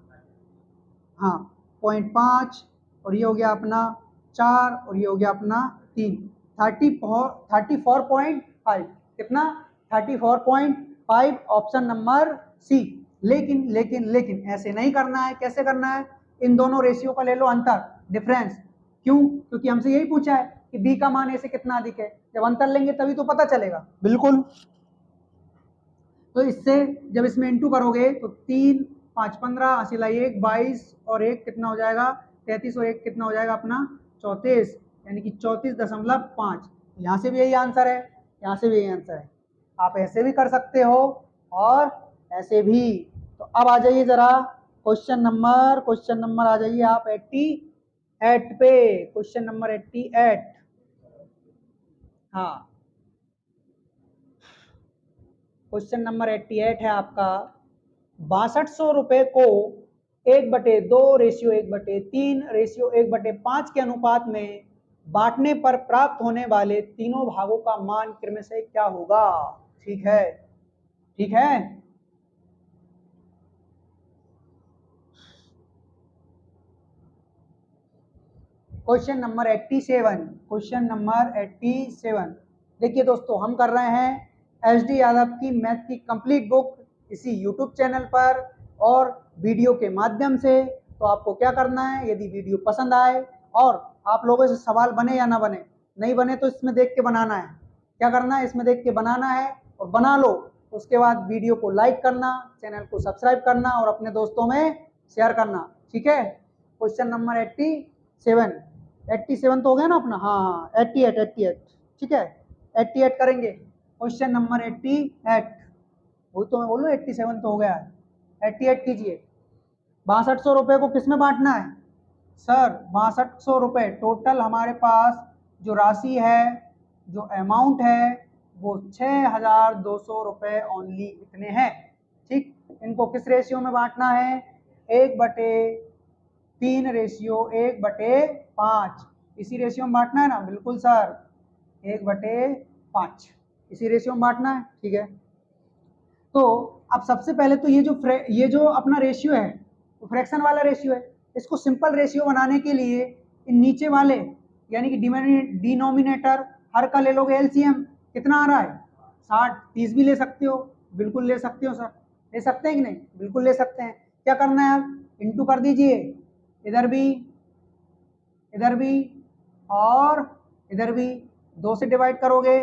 हाँ 0.5, और ये हो गया अपना 4, और ये हो गया अपना 3, 34.5, कितना 34.5, ऑप्शन नंबर सी। लेकिन लेकिन लेकिन ऐसे नहीं करना है, कैसे करना है, इन दोनों रेशियो का ले लो अंतर, डिफरेंस, क्यों, क्योंकि हमसे यही पूछा है कि बी का मान ए से कितना अधिक है, जब अंतर लेंगे तभी तो पता चलेगा, बिल्कुल। तो इससे जब इसमें इंटू करोगे तो 3 5 15, हासिल आई 1 22, और एक कितना हो जाएगा 33, और एक कितना हो जाएगा अपना 34, यानी कि 34.5। यहाँ से भी यही आंसर है, यहाँ से भी यही आंसर है, आप ऐसे भी कर सकते हो और ऐसे भी। तो अब आ जाइए जरा क्वेश्चन नंबर आ जाइए आप 88 पे, क्वेश्चन नंबर 88, हाँ क्वेश्चन नंबर 88 है आपका, 6200 रुपए को 1/2 रेशियो 1/3 रेशियो 1/5 के अनुपात में बांटने पर प्राप्त होने वाले तीनों भागों का मान क्रम से क्या होगा? ठीक है, ठीक है। क्वेश्चन नंबर 87, क्वेश्चन नंबर 87, देखिए दोस्तों हम कर रहे हैं एस डी यादव की मैथ की कंप्लीट बुक इसी यूट्यूब चैनल पर और वीडियो के माध्यम से। तो आपको क्या करना है, यदि वीडियो पसंद आए और आप लोगों से सवाल बने या ना बने, नहीं बने तो इसमें देख के बनाना है, क्या करना है इसमें देख के बनाना है, और बना लो उसके बाद वीडियो को लाइक करना, चैनल को सब्सक्राइब करना और अपने दोस्तों में शेयर करना, ठीक है। क्वेश्चन नंबर 87 तो हो गया ना अपना, हाँ 88, ठीक है 88 करेंगे। क्वेश्चन नंबर 88, वही तो मैं बोलूँ 87 तो हो गया है, 88 कीजिए। 6200 रुपये को किस में बांटना है सर? 6200 रुपये टोटल हमारे पास जो राशि है, जो अमाउंट है वो 6200 रुपये ओनली इतने हैं, ठीक। इनको किस रेशियो में बांटना है? 1/3 रेशियो 1/5, इसी रेशियो में बांटना है ना? बिल्कुल सर 1/5 इसी रेशियो में बांटना है, ठीक है। तो अब सबसे पहले तो ये जो अपना रेशियो है वो फ्रैक्शन वाला रेशियो है, इसको सिंपल रेशियो बनाने के लिए इन नीचे वाले यानी कि डिनोमिनेटर हर का ले लोगे एलसीएम, कितना आ रहा है 60, 30 भी ले सकते हो, बिल्कुल ले सकते हो सर, ले सकते हैं कि नहीं? बिल्कुल ले सकते हैं। क्या करना है अब, इंटू कर दीजिए, इधर भी और इधर भी। 2 से डिवाइड करोगे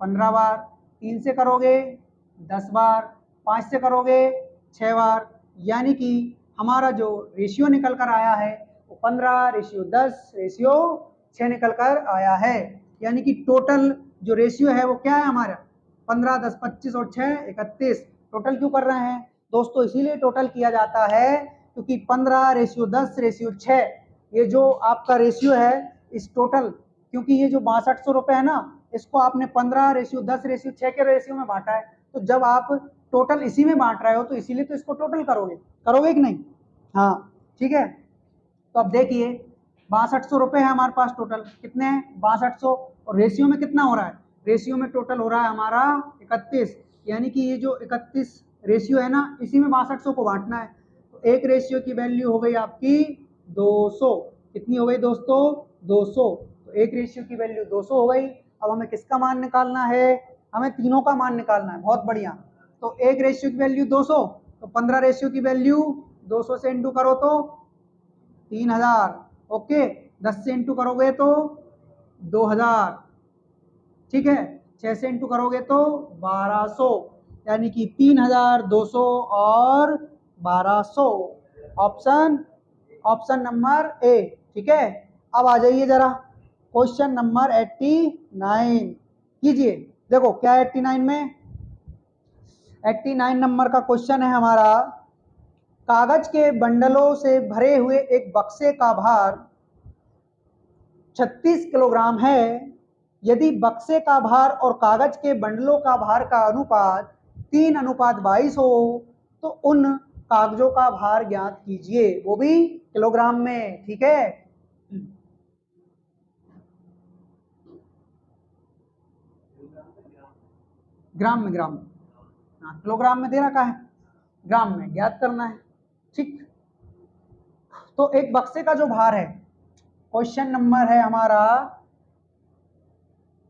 15 बार, 3 से करोगे 10 बार, 5 से करोगे 6 बार, यानी कि हमारा जो रेशियो निकल कर आया है वो 15:10:6 निकल कर आया है। यानी कि टोटल जो रेशियो है वो क्या है हमारा 15, 10, 25 और 6 31। टोटल क्यों कर रहे हैं दोस्तों? इसीलिए टोटल किया जाता है क्योंकि 15:10:6 ये जो आपका रेशियो है इस टोटल, क्योंकि ये जो 6200 रुपये है ना, इसको आपने 15:10:6 के रेशियो में बांटा है। तो जब आप टोटल इसी में बांट रहे हो तो इसीलिए तो इसको टोटल करोगे कि नहीं? हाँ ठीक है। तो अब देखिए 6200 रुपये है हमारे पास टोटल, कितने हैं 6200, और रेशियो में कितना हो रहा है? रेशियो में टोटल हो रहा है हमारा 31, यानी कि ये जो 31 रेशियो है ना, इसी में 6200 को बांटना है। तो एक रेशियो की वैल्यू हो गई आपकी 200। कितनी हो गई दोस्तों? 200। तो एक रेशियो की वैल्यू 200 हो गई। अब हमें किसका मान निकालना है? हमें तीनों का मान निकालना है। बहुत बढ़िया। तो एक रेशियो की वैल्यू 200, तो 15 रेशियो की वैल्यू 200 से इंटू करो तो 3000। ओके, 10 से इंटू करोगे तो 2000, ठीक है। 6 से इंटू करोगे तो 1200, यानी कि 3200 और 1200। ऑप्शन नंबर ए, ठीक है। अब आ जाइए जरा क्वेश्चन नंबर 89 कीजिए। देखो क्या है 89 में? 89 नंबर का क्वेश्चन है हमारा, कागज के बंडलों से भरे हुए एक बक्से का भार 36 किलोग्राम है। यदि बक्से का भार और कागज के बंडलों का भार का अनुपात 3:22 हो तो उन कागजों का भार ज्ञात कीजिए, वो भी किलोग्राम में, ठीक है। ग्राम में हाँ, किलोग्राम में दे रखा है, ग्राम में ज्ञात करना है, ठीक। तो एक बक्से का जो भार है, क्वेश्चन नंबर है हमारा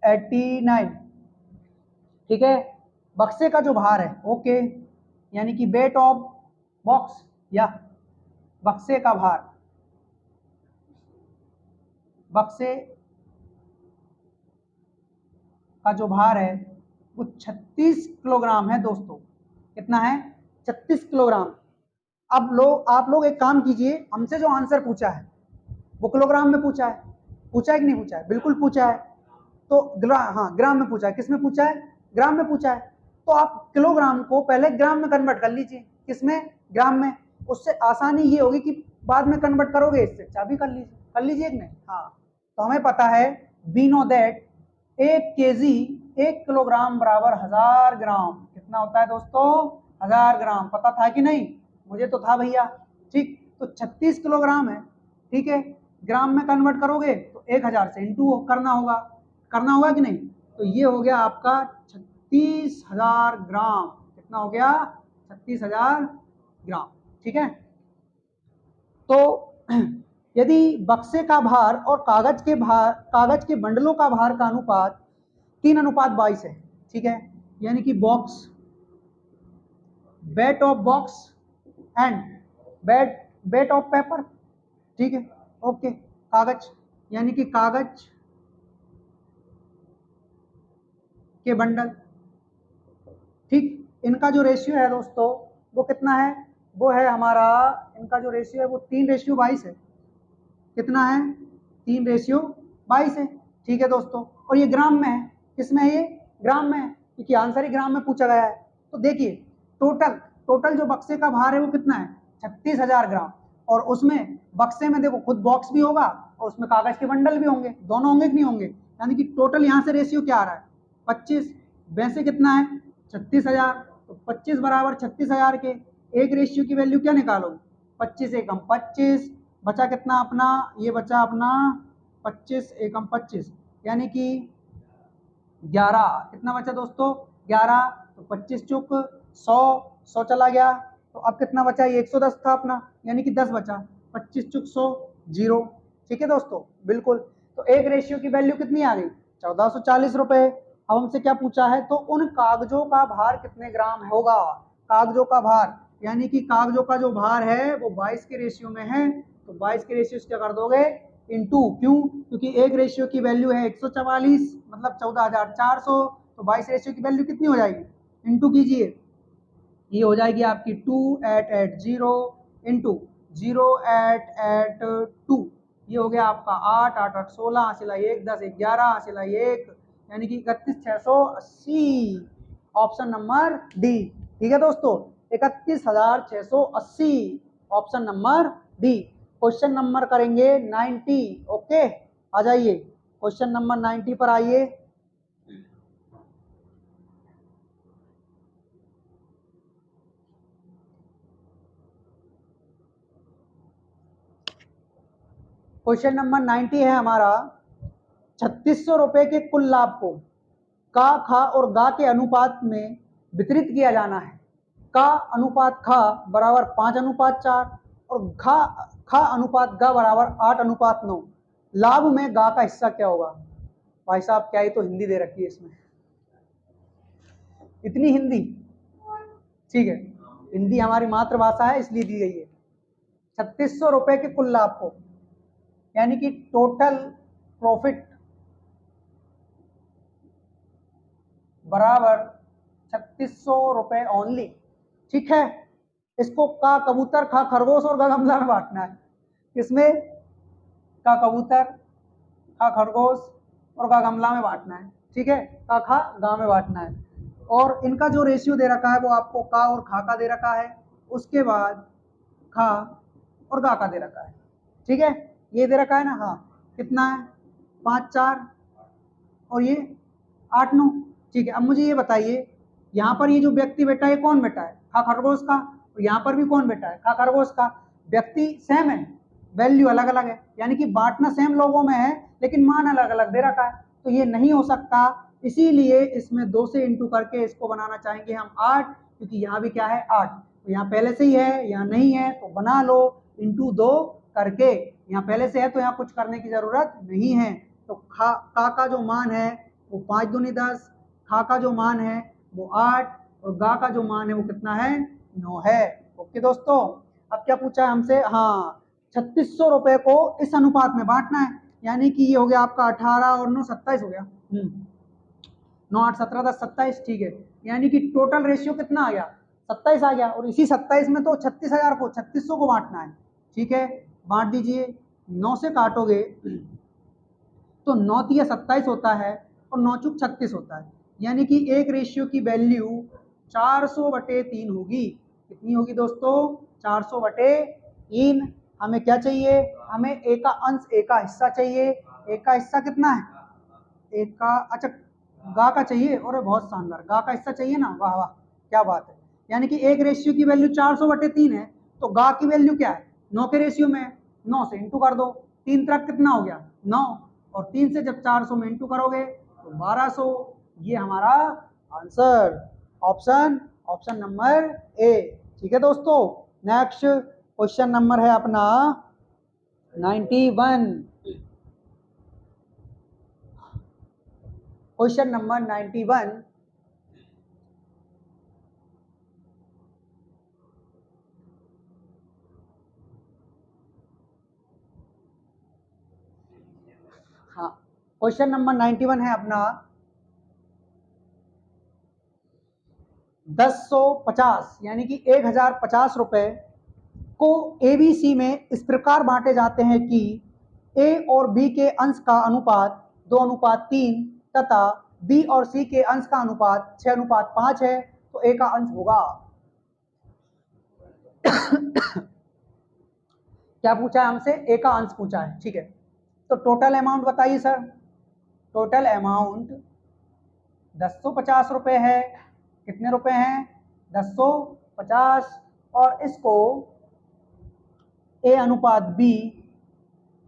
89, ठीक है। बक्से का जो भार है, ओके, यानी कि वेट ऑफ बॉक्स या बक्से का भार, बक्से का जो भार है वो 36 किलोग्राम है दोस्तों। कितना है? 36 किलोग्राम। अब आप लोग एक काम कीजिए, हमसे जो आंसर पूछा है वो किलोग्राम में पूछा है कि नहीं पूछा है? बिल्कुल पूछा है। तो हाँ, ग्राम में पूछा है। किस में पूछा है? ग्राम में पूछा है। तो आप किलोग्राम को पहले ग्राम में कन्वर्ट कर लीजिए। किसमें? ग्राम में। उससे आसानी ये होगी कि बाद में कन्वर्ट करोगे इससे चाबी कर लीजिए कि नहीं? हाँ। तो हमें पता है, we know that 1 KG 1 kilogram बराबर 1000 ग्राम। कितना होता है दोस्तों? 1000 ग्राम। पता था कि नहीं? मुझे तो था भैया, ठीक। तो 36 किलोग्राम है, ठीक है। ग्राम में कन्वर्ट करोगे तो 1000 से इंटू करना होगा कि नहीं? तो ये हो गया आपका 36,000 ग्राम। कितना हो गया? 36,000 ग्राम, ठीक है। तो यदि बक्से का भार और कागज के बंडलों का भार का अनुपात 3:22 है, ठीक है, यानी कि box, weight of box and weight of paper, ठीक है, ओके। कागज यानी कि कागज के बंडल, ठीक। इनका जो रेशियो है दोस्तों वो कितना है? वो है हमारा, इनका जो रेशियो है वो 3:22 है। कितना है? 3:22 है, ठीक है दोस्तों। और ये ग्राम में है। किसमें है ये? ग्राम में है, क्योंकि आंसर ही ग्राम में पूछा गया है। तो देखिए टोटल जो बक्से का भार है वो कितना है? 36,000 ग्राम। और उसमें बक्से में देखो खुद बॉक्स भी होगा और उसमें कागज के बंडल भी होंगे, दोनों होंगे कि नहीं होंगे? यानी कि टोटल यहाँ से रेशियो क्या आ रहा है? 25। वैसे कितना है? 36,000। तो 25 बराबर 36,000 के एक रेशियो की वैल्यू क्या निकालोगे? 25 एकम 25, बचा कितना अपना? ये बचा अपना 25 एकम 25, यानी कि 11। कितना बचा दोस्तों? 11। तो 25 चुक 100 चला गया। तो अब कितना बचा? ये 110 था अपना, यानी कि 10 बचा। 25 चुक 100 0, ठीक है दोस्तों, बिल्कुल। तो एक रेशियो की वैल्यू कितनी आ गई? 1440 रुपए। अब हमसे क्या पूछा है? तो उन कागजों का भार कितने ग्राम होगा? कागजों का भार यानी कि कागजों का जो भार है वो 22 के रेशियो में है, तो 22 के रेशियो से क्या कर दोगे इनटू, क्यों, क्योंकि एक रेशियो की वैल्यू है 144 मतलब 14,400, तो 22 रेशियो की वैल्यू कितनी हो जाएगी, इनटू कीजिए, ये हो जाएगी आपकी 2 इंटू 0 ये हो गया आपका 8 8 8 16 सिलाई 1 10 11 सिलाई 1 यानी कि 31,680, ऑप्शन नंबर डी। ठीक है दोस्तों, 31,680 option number D. Question number करेंगे 90। ओके, आ जाइए क्वेश्चन नंबर 90 पर आइए। क्वेश्चन नंबर 90 है हमारा, 3600 रुपए के कुल लाभ को का, खा और गा के अनुपात में वितरित किया जाना है। का अनुपात खा बराबर 5:4 और खा अनुपात गा बराबर 8:9। लाभ में गा का हिस्सा क्या होगा। भाई साहब क्या ही तो हिंदी दे रखी है इसमें, इतनी हिंदी, ठीक है, हिंदी हमारी मातृभाषा है इसलिए दी गई है। 3600 रुपए के कुल लाभ को यानी कि टोटल प्रॉफिट बराबर 3600 रुपए ओनली। ठीक है, इसको का कबूतर खा खरगोश और गा गमला में बांटना है। किसमें, का कबूतर खा खरगोश और गा गमला में बांटना है। ठीक है, का खा गा में बांटना है, और इनका जो रेशियो दे रखा है वो आपको का और खा का दे रखा है, उसके बाद खा और गा का दे रखा है। ठीक है, ये दे रखा है ना, हाँ कितना है 5 4 और ये 8 9। ठीक है, अब मुझे ये बताइए यहाँ पर ये जो व्यक्ति बैठा है कौन बैठा है, खा खरगोश का, और यहाँ पर भी कौन बैठा है, खा खरगोश का। व्यक्ति सेम है, वैल्यू अलग अलग है, यानी कि बांटना सेम लोगों में है लेकिन मान अलग अलग दे रखा है, तो ये नहीं हो सकता। इसीलिए इसमें 2 से इंटू करके इसको बनाना चाहेंगे हम 8, क्योंकि यहाँ भी क्या है 8, तो यहाँ पहले से ही है, यहाँ नहीं है तो बना लो इंटू 2 करके। यहाँ पहले से है तो यहाँ कुछ करने की जरूरत नहीं है। तो का जो मान है वो 5 दूनी 10, खा का जो मान है वो 8 और गा का जो मान है वो कितना है 9 है। ओके दोस्तों, अब क्या पूछा है हमसे, हाँ 3600 रुपए को इस अनुपात में बांटना है, यानी कि ये हो गया आपका 18 और 9 27 हो गया, 9 8 17 10 27। ठीक है, यानी कि टोटल रेशियो कितना आ गया 27 आ गया, और इसी 27 में तो 36,000 को 3600 को बांटना है। ठीक है, बांट दीजिए, 9 से काटोगे तो 9 तिया 27 होता है और 9 चुक 36 होता है, यानी कि एक रेशियो की वैल्यू 400/3 होगी। कितनी होगी दोस्तों 400/3। हमें क्या चाहिए, हमें ए का अंश ए का हिस्सा चाहिए। ए का हिस्सा कितना है, ए का, अच्छा गा का चाहिए, और बहुत शानदार, गा का हिस्सा चाहिए ना, वाह वाह क्या बात है। यानी कि एक रेशियो की वैल्यू 400/3 है, तो गा की वैल्यू क्या है 9 के रेशियो में है, 9 से इंटू कर दो, 3 तरफ कितना हो गया 9, और 3 से जब 400 में इंटू करोगे तो 1200। ये हमारा आंसर ऑप्शन नंबर ए। ठीक है दोस्तों, नेक्स्ट क्वेश्चन नंबर है अपना 91। क्वेश्चन नंबर 91, हाँ क्वेश्चन नंबर 91 है अपना 1050, यानी कि 1050 रुपए को एबीसी में इस प्रकार बांटे जाते हैं कि ए और बी के अंश का अनुपात 2:3 तथा बी और सी के अंश का अनुपात 6:5 है, तो ए का अंश होगा। क्या पूछा है हमसे, ए का अंश पूछा है। ठीक है, तो टोटल अमाउंट बताइए सर। टोटल अमाउंट 1050 रुपए है, कितने रुपए हैं 1050, और इसको ए अनुपात बी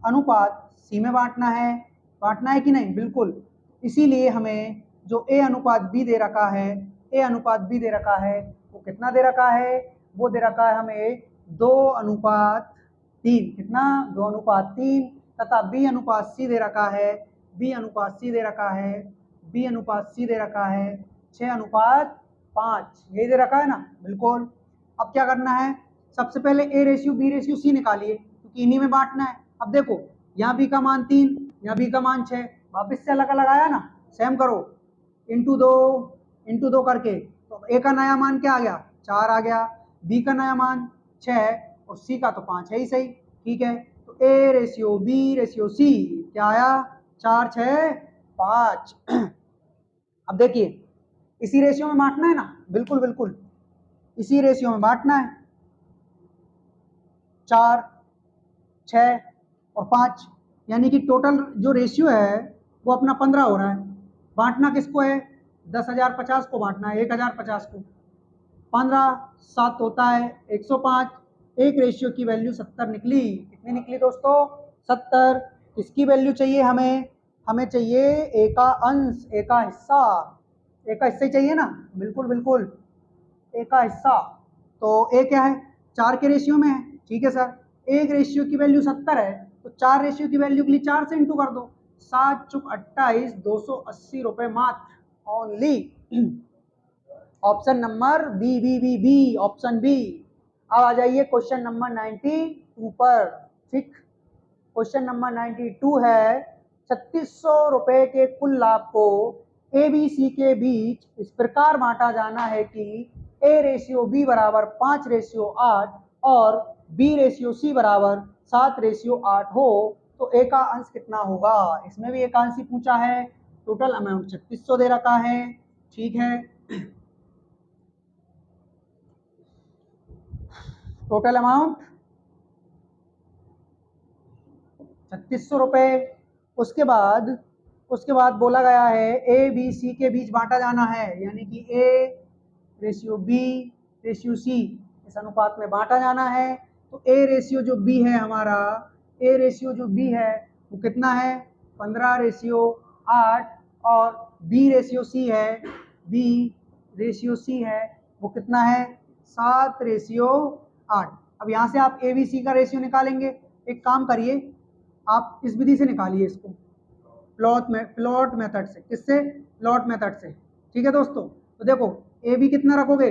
अनुपात सी में बांटना है कि नहीं, बिल्कुल। इसीलिए हमें जो ए अनुपात बी दे रखा है, ए अनुपात बी दे रखा है वो कितना दे रखा है, वो दे रखा है हमें 2:3, कितना 2:3, तथा बी अनुपात सी दे रखा है, बी अनुपात सी दे रखा है, बी अनुपात सी दे रखा है 6:5, यही दे रखा है ना, बिल्कुल। अब क्या करना है, सबसे पहले A ratio B ratio C निकालिए, क्योंकि इन्हीं में बांटना है। अब देखो यहाँ बी का मान 3, यहाँ बी का मान 6, वापस से अलग अलग आया ना, सेम करो, इंटू दो करके, तो ए का नया मान क्या आ गया, 4 आ गया, बी का नया मान 6 और सी का तो 5 है ही सही। ठीक है, तो A ratio B ratio C क्या आया, 4 6 5। अब देखिए इसी रेशियो में बांटना है ना, बिल्कुल बिल्कुल इसी रेशियो में बांटना है, 4 6 और 5, यानी कि टोटल जो रेशियो है वो अपना 15 हो रहा है। बांटना किसको है, 10,050 को बांटना है, 1,050 को, 15 7 होता है 105, एक रेशियो की वैल्यू 70 निकली। कितनी निकली दोस्तों, 70। इसकी वैल्यू चाहिए हमें, हमें चाहिए ए का अंश, ए का हिस्सा, ए का हिस्सा ही चाहिए ना, बिल्कुल बिल्कुल ए का हिस्सा। तो ए क्या है, 4 के रेशियो में है, ठीक है सर, एक रेशियो की वैल्यू 70 है, तो 4 रेशियो की वैल्यू के लिए 4 से इंटू कर दो, 7 चुक 28, 280 रुपए मात्र only. Option number B B B B, option B. अब आ जाइए क्वेश्चन नंबर 92 पर। ठीक, क्वेश्चन नंबर 92 है, 3600 रुपए के कुल लाभ को ए बी सी के बीच इस प्रकार बांटा जाना है कि ए रेशियो बी बराबर 5 रेशियो 8 और बी रेशियो सी बराबर 7 रेशियो 8 हो, तो ए का अंश कितना होगा। इसमें भी एक अंश ही पूछा है, टोटल अमाउंट 3600 दे रखा है। ठीक है, टोटल अमाउंट 3600 रुपए। उसके बाद बोला गया है ए बी सी के बीच बांटा जाना है, यानी कि A ratio B ratio C इस अनुपात में बांटा जाना है। तो ए रेशियो जो बी है हमारा, ए रेशियो जो बी है वो कितना है, 15 रेशियो 8, और बी रेशियो सी है, बी रेशियो सी है वो कितना है, 7 रेशियो 8। अब यहाँ से आप ए बी सी का रेशियो निकालेंगे, एक काम करिए आप इस विधि से निकालिए इसको, प्लॉट मेथड से। किससे, प्लॉट मेथड से। ठीक है दोस्तों, तो देखो ए बी कितना रखोगे,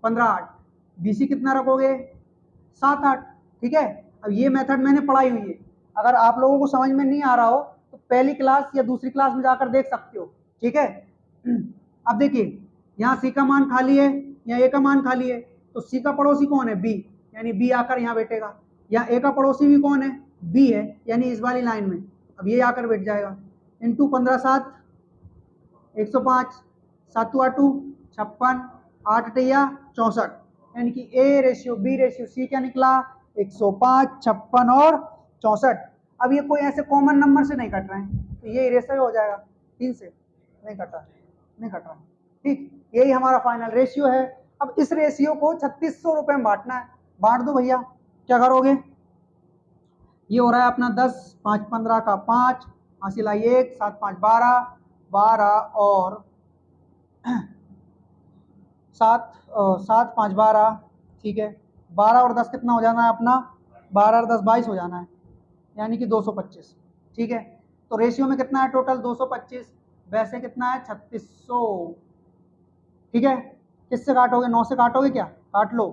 15 8, बी सी कितना रखोगे, 7 8। ठीक है, अब ये मेथड मैंने पढ़ाई हुई है, अगर आप लोगों को समझ में नहीं आ रहा हो तो पहली क्लास या दूसरी क्लास में जाकर देख सकते हो। ठीक है, अब देखिए यहाँ सी का मान खाली है, यहाँ ए का मान खाली है, तो सी का पड़ोसी कौन है, बी, यानी बी आकर यहाँ बैठेगा। यहाँ ए का पड़ोसी भी कौन है, बी है, यानी इस वाली लाइन में, अब ये आकर बैठ जाएगा। इंटू 15 7 105, 7 8 56, 8 8 64, यानी कि A ratio B ratio C क्या निकला, 105 56 और 64। अब ये कोई ऐसे कॉमन नंबर से नहीं कट रहे हैं, तो ये इरेजर हो जाएगा, 3 से नहीं कट रहा। ठीक, यही हमारा फाइनल रेशियो है। अब इस रेशियो को 3600 रुपए में बांटना है, बांट दो भैया। क्या करोगे, ये हो रहा है अपना 10 5 15 का 5, हासिल आई 1 7 5 12 12 और 7 7 5 12। ठीक है, 12 और 10 कितना हो जाना है अपना, 12 और 10 22 हो जाना है, यानी कि 225। ठीक है, तो रेशियो में कितना है टोटल, 225, वैसे कितना है 3600। ठीक है, किससे काटोगे, 9 से काटोगे क्या, काट लो,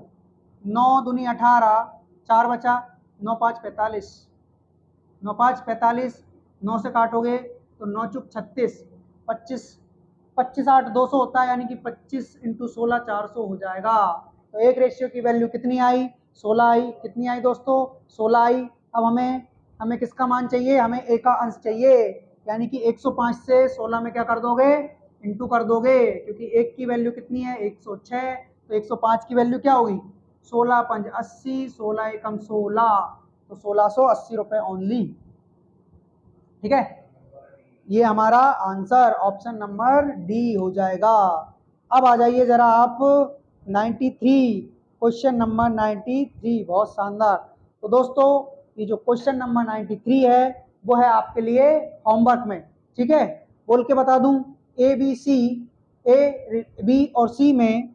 9 दूनी 18, 4 बचा, 9 5 45, 9 5 45, 9 से काटोगे तो 9 चुक 36, 25 25 8 200 होता है, यानी कि 25 इंटू 16 400 हो जाएगा। तो एक रेशियो की वैल्यू कितनी आई, 16 आई। कितनी आई दोस्तों, 16 आई। अब हमें किसका मान चाहिए, हमें ए का अंश चाहिए, यानी कि 105 से 16 में क्या कर दोगे, इंटू कर दोगे, क्योंकि एक की वैल्यू कितनी है 106, तो 105 की वैल्यू क्या होगी, 16 5 80, 16 एकम 16, तो 1680 रुपए ओनली। ठीक है, ये हमारा आंसर ऑप्शन नंबर डी हो जाएगा। अब आ जाइए जरा आप 93, क्वेश्चन नंबर 93, बहुत शानदार। तो दोस्तों ये जो क्वेश्चन नंबर 93 है वो है आपके लिए होमवर्क में। ठीक है, बोल के बता दूं, ए बी और सी में,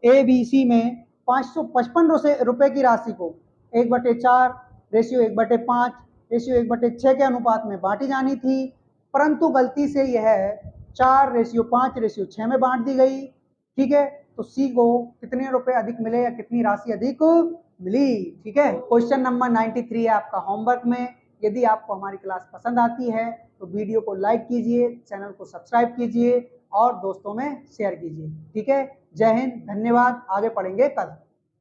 ए बी सी में 555 रुपए की राशि को 1/4 रेशियो 1/5 रेशियो 1/6 के अनुपात में बांटी जानी थी, परंतु गलती से यह 4 रेशियो 5 रेशियो 6 में बांट दी गई। ठीक है, तो सी को कितने रुपए अधिक मिले या कितनी राशि अधिक मिली। ठीक है, क्वेश्चन नंबर 93 है आपका होमवर्क में। यदि आपको हमारी क्लास पसंद आती है तो वीडियो को लाइक कीजिए, चैनल को सब्सक्राइब कीजिए और दोस्तों में शेयर कीजिए। ठीक है, जय हिंद, धन्यवाद, आगे पढ़ेंगे कल।